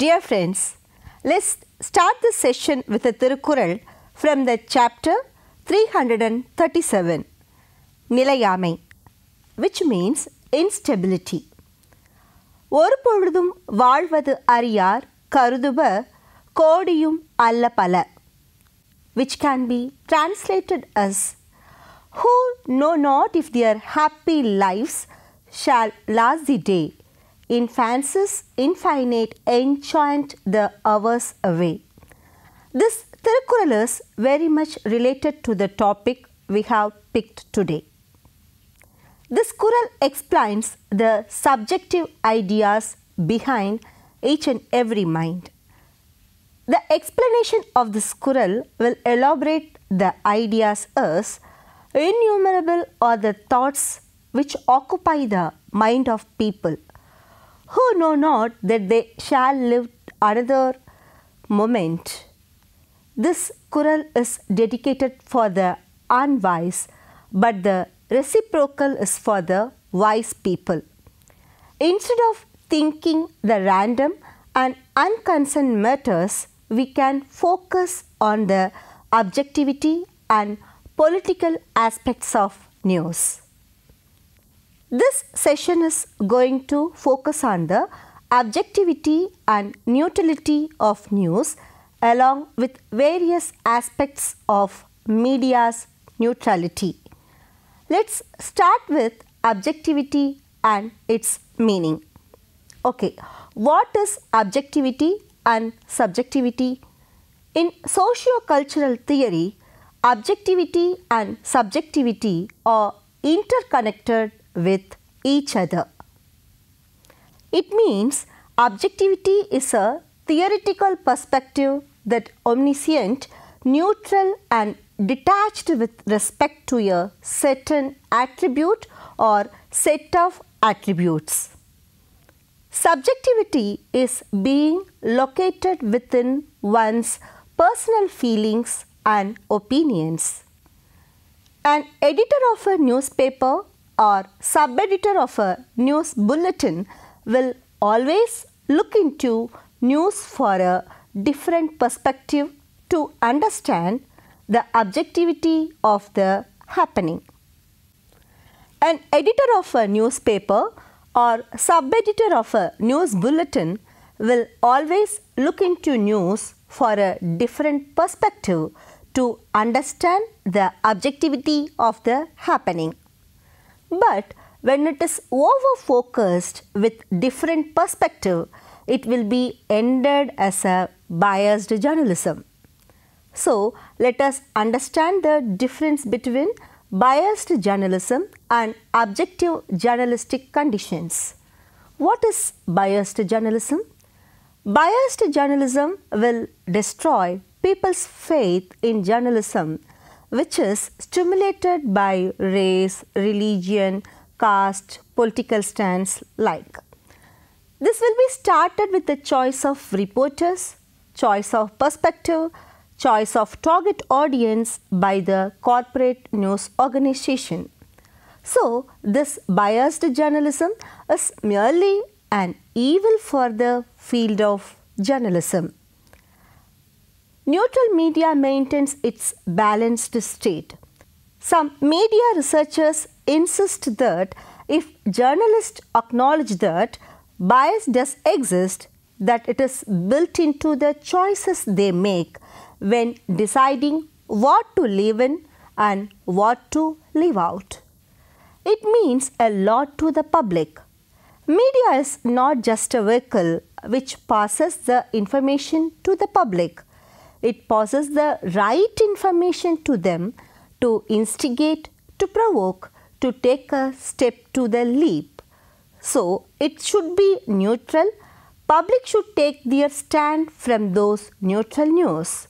Dear friends, let's start this session with a Tirukkural from the chapter 337, Nilayamai, which means instability. ஒரு பொழுதும் வாழ்வது அறியார் கருதுப கோடியும் அல்ல பல, which can be translated as who know not if their happy lives shall last the day, in fancies infinite enchant the hours away. This Tirukkural is very much related to the topic we have picked today. This Kural explains the subjective ideas behind each and every mind. The explanation of this Kural will elaborate the ideas as innumerable are the thoughts which occupy the mind of people, who know not that they shall live another moment. This Kural is dedicated for the unwise, but the reciprocal is for the wise people. Instead of thinking the random and unconcerned matters, we can focus on the objectivity and political aspects of news. This session is going to focus on the objectivity and neutrality of news along with various aspects of media's neutrality. Let's start with objectivity and its meaning. Okay, what is objectivity and subjectivity? In socio-cultural theory, objectivity and subjectivity are interconnected with each other. It means objectivity is a theoretical perspective that omniscient, neutral and detached with respect to a certain attribute or set of attributes. Subjectivity is being located within one's personal feelings and opinions. An editor of a newspaper or sub-editor of a news bulletin will always look into news for a different perspective to understand the objectivity of the happening. An editor of a newspaper or sub-editor of a news bulletin will always look into news for a different perspective to understand the objectivity of the happening. But when it is over-focused with different perspective, it will be ended as a biased journalism. So, let us understand the difference between biased journalism and objective journalistic conditions. What is biased journalism? Biased journalism will destroy people's faith in journalism, which is stimulated by race, religion, caste, political stance like. This will be started with the choice of reporters, choice of perspective, choice of target audience by the corporate news organization. So, this biased journalism is merely an evil for the field of journalism. Neutral media maintains its balanced state. Some media researchers insist that if journalists acknowledge that bias does exist, that it is built into the choices they make when deciding what to leave in and what to leave out. It means a lot to the public. Media is not just a vehicle which passes the information to the public. It passes the right information to them to instigate, to provoke, to take a step to the leap. So, it should be neutral. Public should take their stand from those neutral news.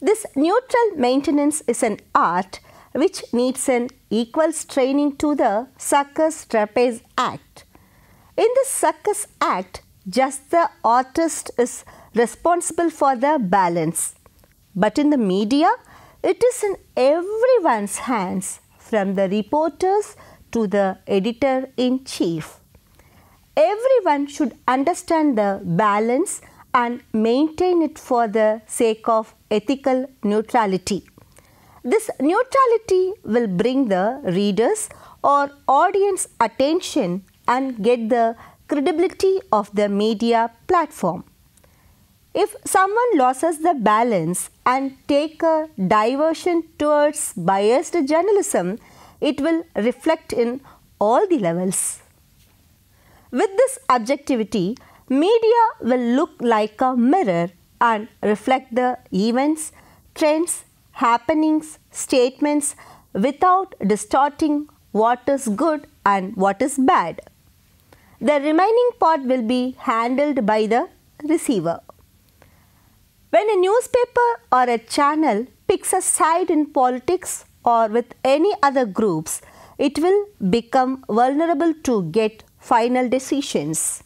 This neutral maintenance is an art which needs an equal training to the Circus Trapeze Act. In the Circus Act, just the artist is responsible for the balance. But in the media, it is in everyone's hands, from the reporters to the editor-in-chief. Everyone should understand the balance and maintain it for the sake of ethical neutrality. This neutrality will bring the readers or audience attention and get the credibility of the media platform. If someone loses the balance and take a diversion towards biased journalism, it will reflect in all the levels. With this objectivity, media will look like a mirror and reflect the events, trends, happenings, statements without distorting what is good and what is bad. The remaining part will be handled by the receiver. When a newspaper or a channel picks a side in politics or with any other groups, it will become vulnerable to get final decisions,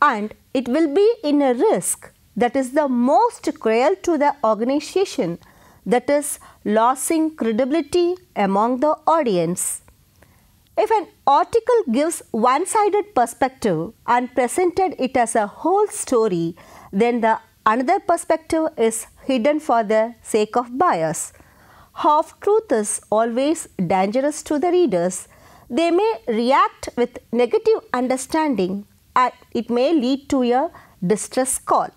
and it will be in a risk that is the most cruel to the organization, that is losing credibility among the audience. If an article gives one-sided perspective and presented it as a whole story, then the another perspective is hidden for the sake of bias. Half-truth is always dangerous to the readers. They may react with negative understanding and it may lead to a distress call.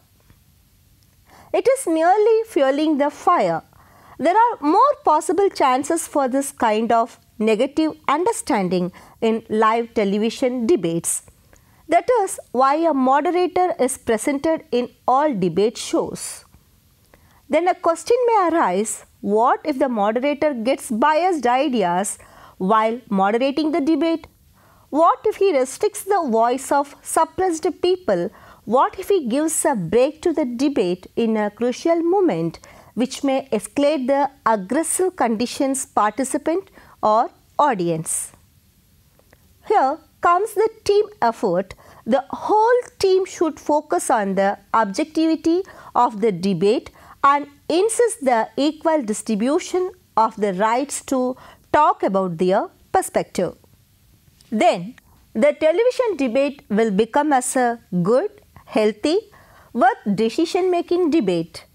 It is merely fueling the fire. There are more possible chances for this kind of negative understanding in live television debates. That is why a moderator is presented in all debate shows. Then a question may arise, what if the moderator gets biased ideas while moderating the debate? What if he restricts the voice of suppressed people? What if he gives a break to the debate in a crucial moment which may escalate the aggressive conditions participant or audience? Here comes the team effort. The whole team should focus on the objectivity of the debate and insist the equal distribution of the rights to talk about their perspective. Then the television debate will become as a good, healthy, worth decision-making debate.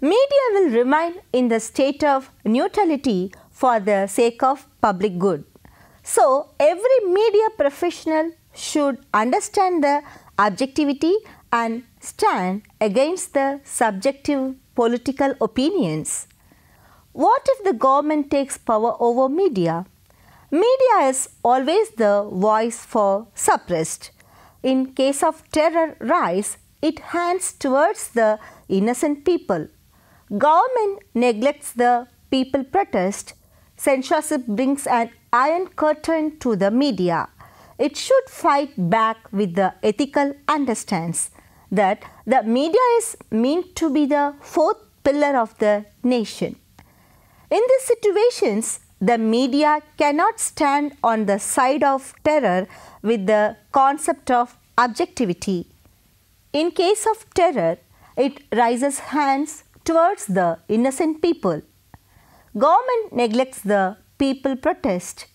Media will remain in the state of neutrality for the sake of public good. So, every media professional should understand the objectivity and stand against the subjective political opinions. What if the government takes power over media? Media is always the voice for suppressed. In case of terror rise, it hands towards the innocent people. Government neglects the people protest. Censorship brings an iron curtain to the media. It should fight back with the ethical understands that the media is meant to be the fourth pillar of the nation. In these situations, the media cannot stand on the side of terror with the concept of objectivity. In case of terror, it raises hands towards the innocent people. Government neglects the people protest.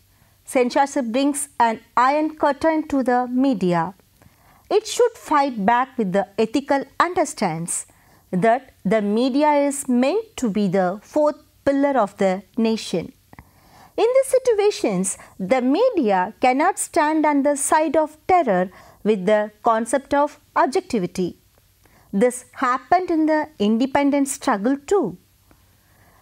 Censorship brings an iron curtain to the media. It should fight back with the ethical understands that the media is meant to be the fourth pillar of the nation. In these situations, the media cannot stand on the side of terror with the concept of objectivity. This happened in the independence struggle too.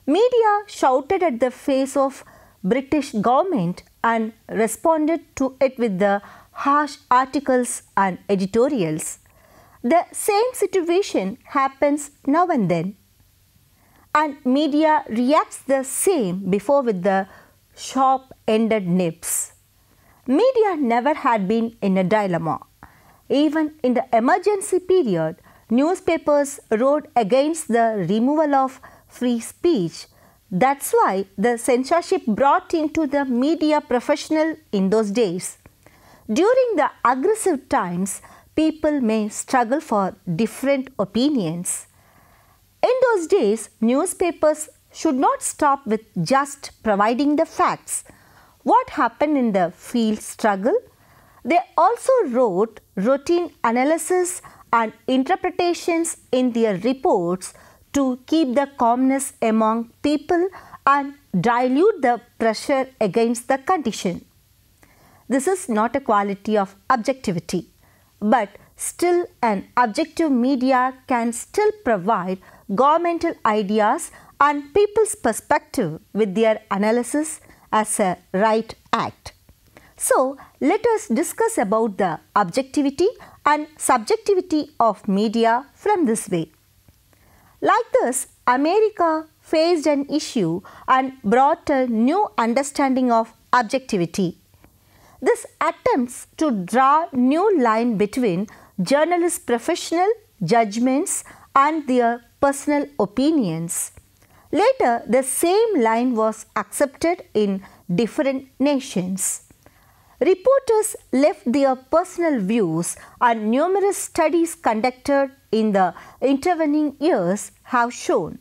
Media shouted at the face of British government and responded to it with the harsh articles and editorials. The same situation happens now and then, and media reacts the same before with the sharp-ended nips. Media never had been in a dilemma. Even in the emergency period, newspapers wrote against the removal of free speech. That's why the censorship brought into the media professional in those days. During the aggressive times, people may struggle for different opinions. In those days, newspapers should not stop with just providing the facts. What happened in the field struggle? They also wrote routine analysis and interpretations in their reports to keep the calmness among people and dilute the pressure against the condition. This is not a quality of objectivity, but still an objective media can still provide governmental ideas and people's perspective with their analysis as a right act. So, let us discuss about the objectivity and subjectivity of media from this way. Like this, America faced an issue and brought a new understanding of objectivity. This attempts to draw new line between journalists' professional judgments and their personal opinions. Later, the same line was accepted in different nations. Reporters left their personal views, and numerous studies conducted in the intervening years have shown.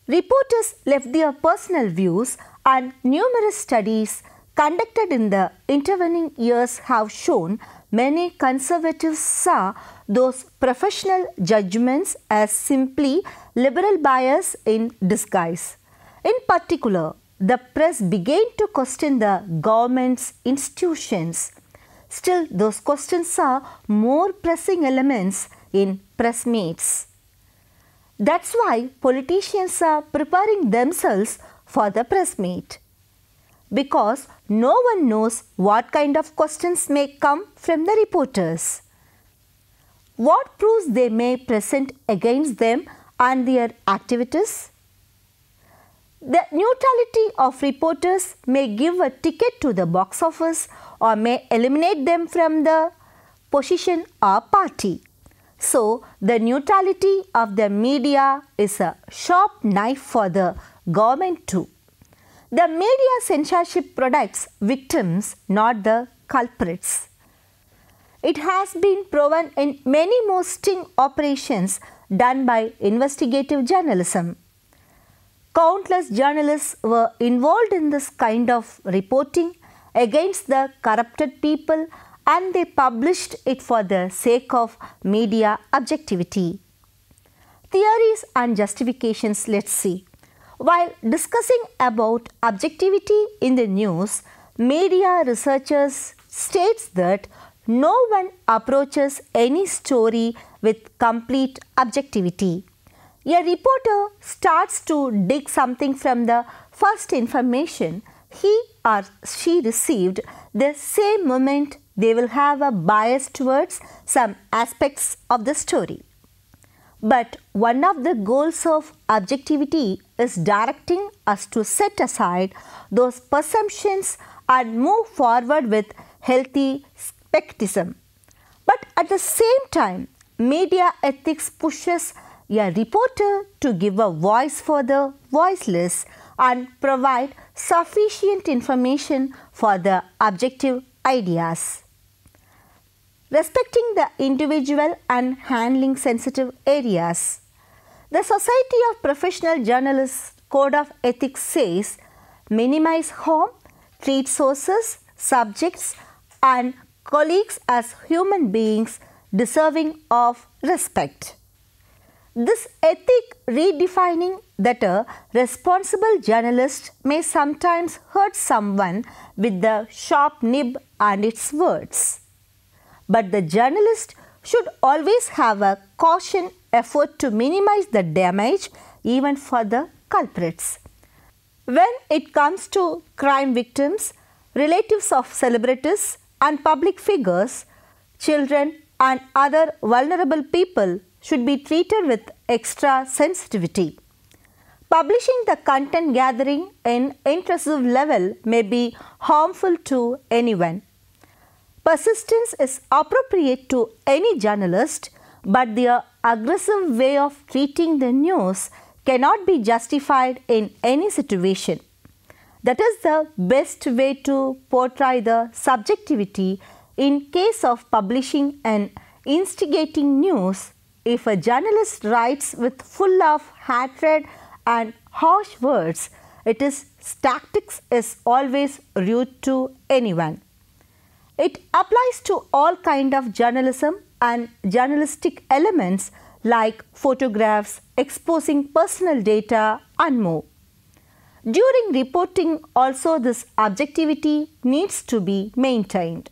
Reporters left their personal views, and numerous studies conducted in the intervening years have shown many conservatives saw those professional judgments as simply liberal bias in disguise. In particular, the press began to question the government's institutions. Still, those questions saw more pressing elements in press meets. That's why politicians are preparing themselves for the press meet, because no one knows what kind of questions may come from the reporters, what proofs they may present against them and their activities. The neutrality of reporters may give a ticket to the box office or may eliminate them from the position or party. So, the neutrality of the media is a sharp knife for the government too. The media censorship protects victims, not the culprits. It has been proven in many more sting operations done by investigative journalism. Countless journalists were involved in this kind of reporting against the corrupted people, and they published it for the sake of media objectivity. Theories and justifications, let's see. While discussing about objectivity in the news, media researchers states that no one approaches any story with complete objectivity. A reporter starts to dig something from the first information he or she received. The same moment they will have a bias towards some aspects of the story. But one of the goals of objectivity is directing us to set aside those presumptions and move forward with healthy skepticism. But at the same time, media ethics pushes a reporter to give a voice for the voiceless and provide sufficient information for the objective ideas. Respecting the individual and handling sensitive areas. The Society of Professional Journalists Code of Ethics says, minimize harm, treat sources, subjects and colleagues as human beings deserving of respect. This ethic redefining that a responsible journalist may sometimes hurt someone with the sharp nib and its words. But the journalist should always have a caution effort to minimize the damage even for the culprits. When it comes to crime victims, relatives of celebrities and public figures, children and other vulnerable people should be treated with extra sensitivity. Publishing the content gathering in intrusive level may be harmful to anyone. Persistence is appropriate to any journalist, but their aggressive way of treating the news cannot be justified in any situation. That is the best way to portray the subjectivity in case of publishing and instigating news. If a journalist writes with full of hatred and harsh words, its tactics is always rude to anyone. It applies to all kind of journalism, and journalistic elements like photographs, exposing personal data, and more. During reporting also, this objectivity needs to be maintained.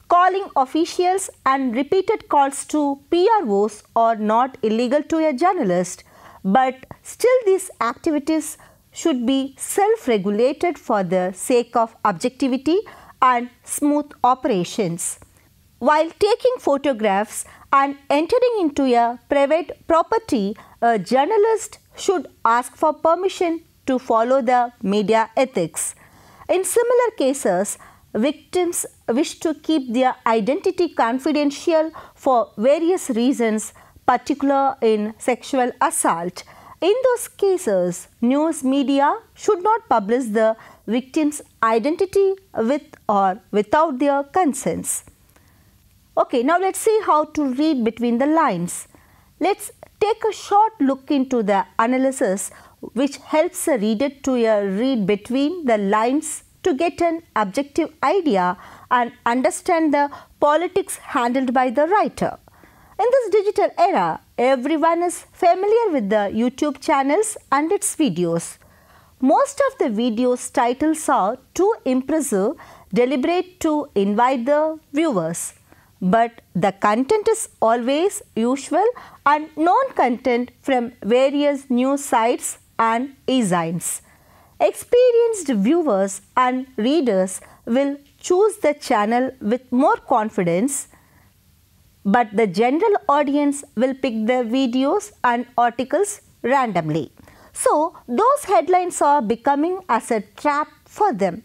Calling officials and repeated calls to PROs are not illegal to a journalist, but still these activities should be self-regulated for the sake of objectivity and smooth operations. While taking photographs and entering into a private property, a journalist should ask for permission to follow the media ethics. In similar cases, victims wish to keep their identity confidential for various reasons, particularly in sexual assault. In those cases, news media should not publish the victim's identity with or without their consents. Okay, now let's see how to read between the lines. Let's take a short look into the analysis which helps a reader to read between the lines to get an objective idea and understand the politics handled by the writer. In this digital era, everyone is familiar with the YouTube channels and its videos. Most of the videos' titles are too impressive, deliberate to invite the viewers. But the content is always usual and known content from various news sites and e-zines. Experienced viewers and readers will choose the channel with more confidence, but the general audience will pick the videos and articles randomly. So, those headlines are becoming as a trap for them.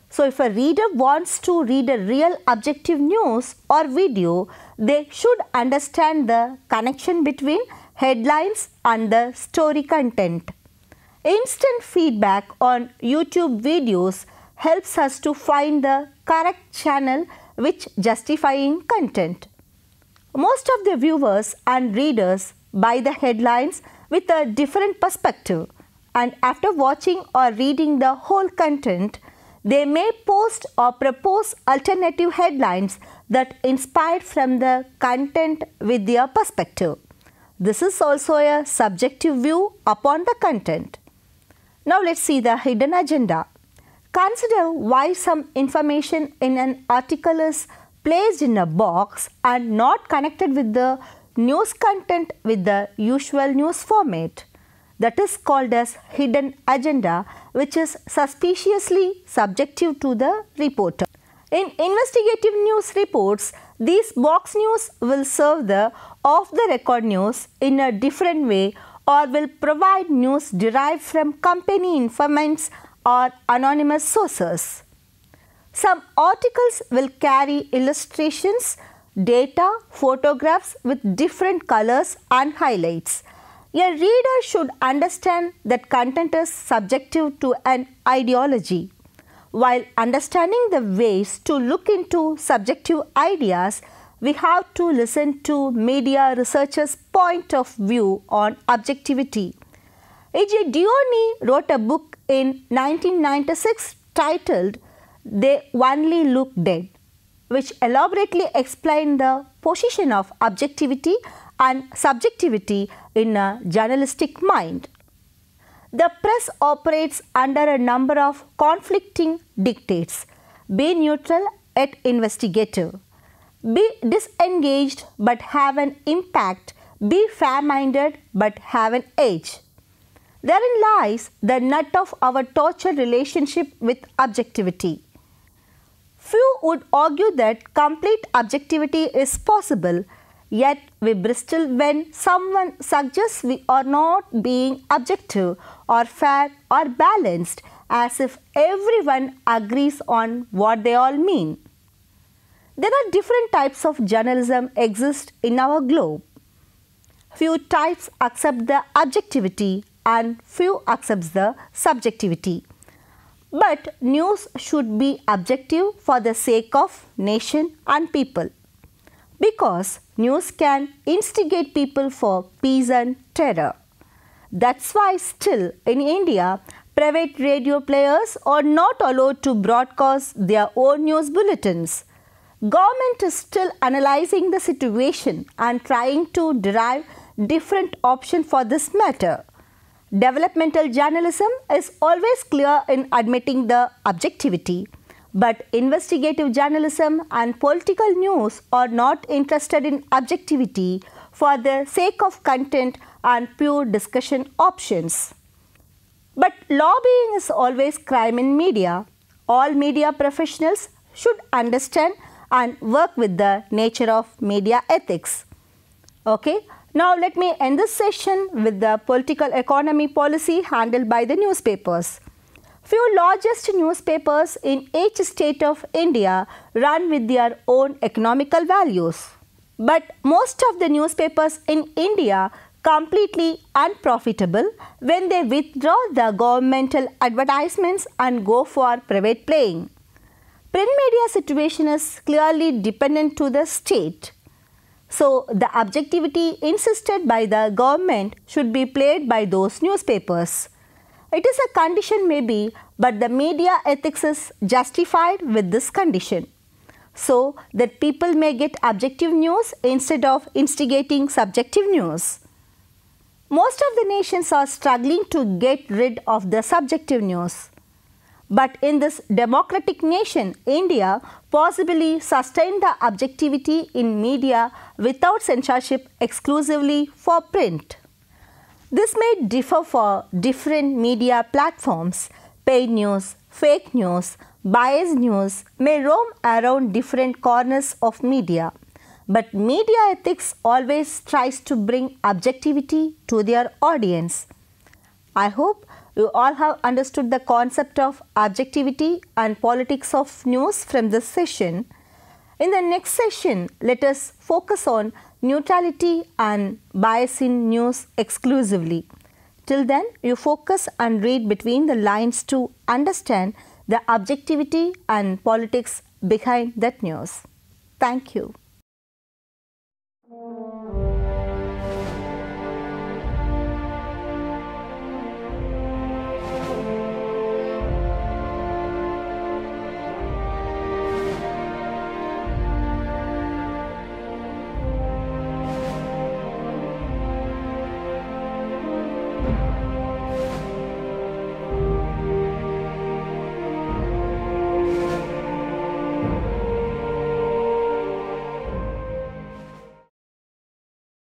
So, if a reader wants to read a real objective news or video, they should understand the connection between headlines and the story content. Instant feedback on YouTube videos helps us to find the correct channel which justifying content. Most of the viewers and readers buy the headlines with a different perspective, and after watching or reading the whole content, they may post or propose alternative headlines that inspired from the content with their perspective. This is also a subjective view upon the content. Now let's see the hidden agenda. Consider why some information in an article is placed in a box and not connected with the news content with the usual news format. That is called as hidden agenda, which is suspiciously subjective to the reporter. In investigative news reports, these box news will serve the off-the-record news in a different way or will provide news derived from company informants or anonymous sources. Some articles will carry illustrations, data, photographs with different colors and highlights. A reader should understand that content is subjective to an ideology. While understanding the ways to look into subjective ideas, we have to listen to media researchers' point of view on objectivity. A.J. Dione wrote a book in 1996 titled "They Only Look Dead," which elaborately explained the position of objectivity and subjectivity in a journalistic mind. The press operates under a number of conflicting dictates. Be neutral yet investigative. Be disengaged but have an impact. Be fair-minded but have an edge. Therein lies the nut of our tortured relationship with objectivity. Few would argue that complete objectivity is possible, yet we bristle when someone suggests we are not being objective or fair or balanced, as if everyone agrees on what they all mean. There are different types of journalism exist in our globe. Few types accept the objectivity and few accepts the subjectivity. But news should be objective for the sake of nation and people, because news can instigate people for peace and terror. That's why still in India, private radio players are not allowed to broadcast their own news bulletins. Government is still analyzing the situation and trying to derive different options for this matter. Developmental journalism is always clear in admitting the objectivity, but investigative journalism and political news are not interested in objectivity for the sake of content and pure discussion options. But lobbying is always crime in media. All media professionals should understand and work with the nature of media ethics. Okay, now let me end this session with the political economy policy handled by the newspapers. Few largest newspapers in each state of India run with their own economical values. But most of the newspapers in India completely unprofitable when they withdraw the governmental advertisements and go for private playing. Print media situation is clearly dependent to the state. So, the objectivity insisted by the government should be played by those newspapers. It is a condition maybe, but the media ethics is justified with this condition, so that people may get objective news instead of instigating subjective news. Most of the nations are struggling to get rid of the subjective news. But in this democratic nation, India possibly sustained the objectivity in media without censorship exclusively for print. This may differ for different media platforms. Paid news, fake news, biased news may roam around different corners of media. But media ethics always tries to bring objectivity to their audience. I hope you all have understood the concept of objectivity and politics of news from this session. In the next session, let us focus on neutrality and bias in news exclusively. Till then, you focus and read between the lines to understand the objectivity and politics behind that news. Thank you.